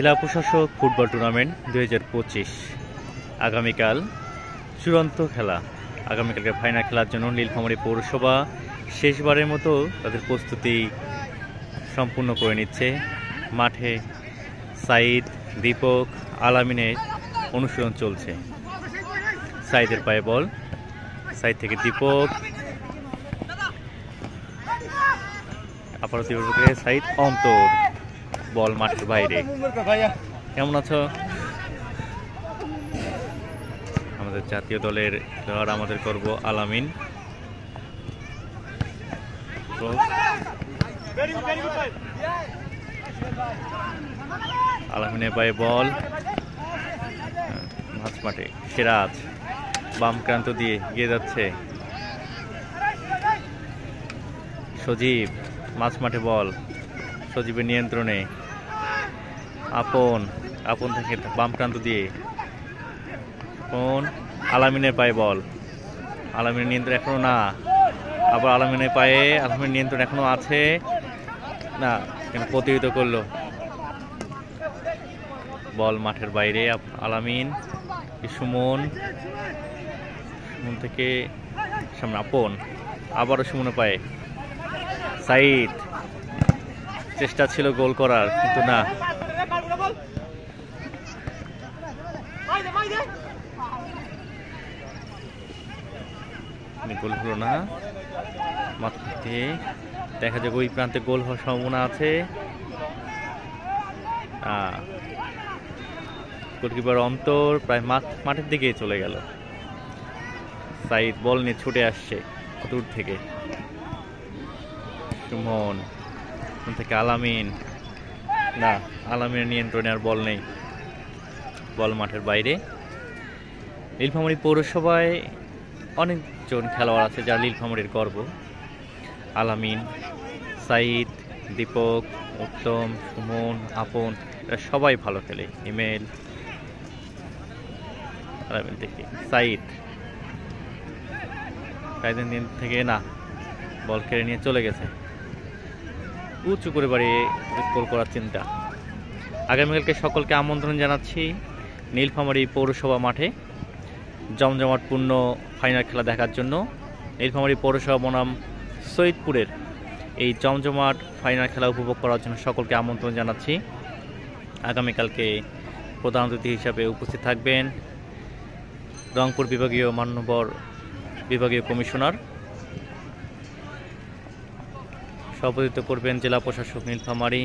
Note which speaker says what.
Speaker 1: জেলা প্রশাসক football tournament 2025 আগামীকাল চূড়ান্ত খেলা। আগামীকালকে ফাইনাল খেলার জন্য নীলফামারী পৌরসভা শেষবারের মতো তাদের প্রস্তুতি সম্পূর্ণ করে নিচ্ছে। মাঠে সাইদ, দীপক, আলামিনের অনুশীলন চলছে। সাইদের পায়ে বল, সাইদ থেকে দীপক, আপাতত দীপকের সাইদ অন্তর, বল মাঠের বাইরে। কেমন আছো? আমাদের জাতীয় দলের খেলোয়াড়, আমাদের গর্ব আলামিন। আলামিনের পায়ে বল, মাঝ মাঠে সিরাজ বাম প্রান্ত দিয়ে এগিয়ে যাচ্ছে। সজীব মাঝ মাঠে বল, সজীবের নিয়ন্ত্রণে আপন থেকে বাম প্রান্ত দিয়ে আলামিনের পায়ে বল, আলামিনের নিয়ন্ত্রণ এখনো না, আবার আলামিনের পায়ে, আলামিনের নিয়ন্ত্রণ এখনো আছে না, কেন প্রতিহত করলো। বল মাঠের বাইরে, আলামিন, সুমন থেকে সামনে আপন, আবারও সুমনের পায়ে সাইদ। চেষ্টা ছিল গোল করার, কিন্তু না। গোল হলো না। মাঠে দেখা যাবে ওই প্রান্তে গোল হওয়ার সম্ভাবনা আছে। গোলকিপার অন্তর প্রায় মাঠের দিকে চলে গেল। সাইদ বল নিয়ে ছুটে আসছে দূর থেকে। সুমন থেকে আলামিন, না, আলামিনের নিয়ন্ত্রণে আর বল নেই, বল মাঠের বাইরে। নীলফামারী পৌরসভায় অনেকজন খেলোয়াড় আছে যারা নীলফামারীর গর্ব। আলামিন, সাইদ, দীপক, উত্তম, সুমন, আপন, এরা সবাই ভালো খেলে। ইমেল, আলামিন থেকে সাইদ দিন থেকে না, বল কেড়ে নিয়ে চলে গেছে। উঁচু করে বাড়িয়ে গোল করার চিন্তা। আগামীকালকে সকলকে আমন্ত্রণ জানাচ্ছি নীলফামারী পৌরসভা মাঠে জমজমাটপূর্ণ ফাইনাল খেলা দেখার জন্য। নীলফামারী পৌরসভা বনাম সৈয়দপুরের এই জমজমাট ফাইনাল খেলা উপভোগ করার জন্য সকলকে আমন্ত্রণ জানাচ্ছি। আগামীকালকে প্রধান অতিথি হিসাবে উপস্থিত থাকবেন রংপুর বিভাগীয় মান্যবর বিভাগীয় কমিশনার। সভাপতিত্ব করবেন জেলা প্রশাসক নীলফামারী।